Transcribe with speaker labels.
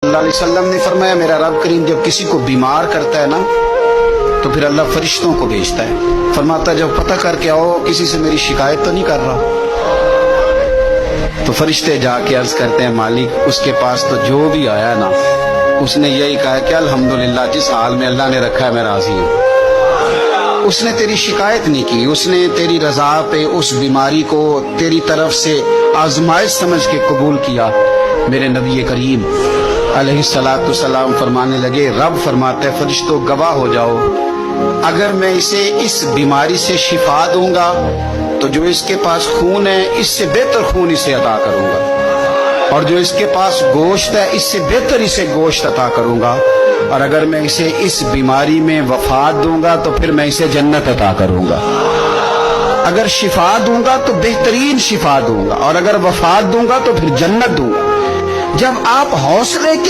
Speaker 1: اللہ علیہ وسلم نے فرمایا میرا رب کریم جب کسی کو بیمار کرتا ہے نا تو پھر اللہ فرشتوں کو بھیجتا ہے، فرماتا ہے جب پتہ کر کے آؤ کسی سے میری شکایت تو نہیں کر رہا۔ تو فرشتے جا کے عرض کرتے ہیں مالک اس کے پاس تو جو بھی آیا نا اس نے یہی کہا کہ الحمدللہ جس حال میں اللہ نے رکھا ہے میں راضی ہوں۔ اس نے تیری شکایت نہیں کی، اس نے تیری رضا پہ اس بیماری کو تیری طرف سے آزمائش سمجھ کے قبول کیا۔ میرے نبی کریم علیہ الصلوۃ والسلام فرمانے لگے، رب فرماتے ہیں فرشتوں گواہ ہو جاؤ، اگر میں اسے اس بیماری سے شفا دوں گا تو جو اس کے پاس خون ہے اس سے بہتر خون اسے عطا کروں گا، اور جو اس کے پاس گوشت ہے اس سے بہتر اسے گوشت عطا کروں گا، اور اگر میں اسے اس بیماری میں وفات دوں گا تو پھر میں اسے جنت عطا کروں گا۔ اگر شفا دوں گا تو بہترین شفا دوں گا، اور اگر وفات دوں گا تو پھر جنت دوں گا۔ جب آپ حوصلے کے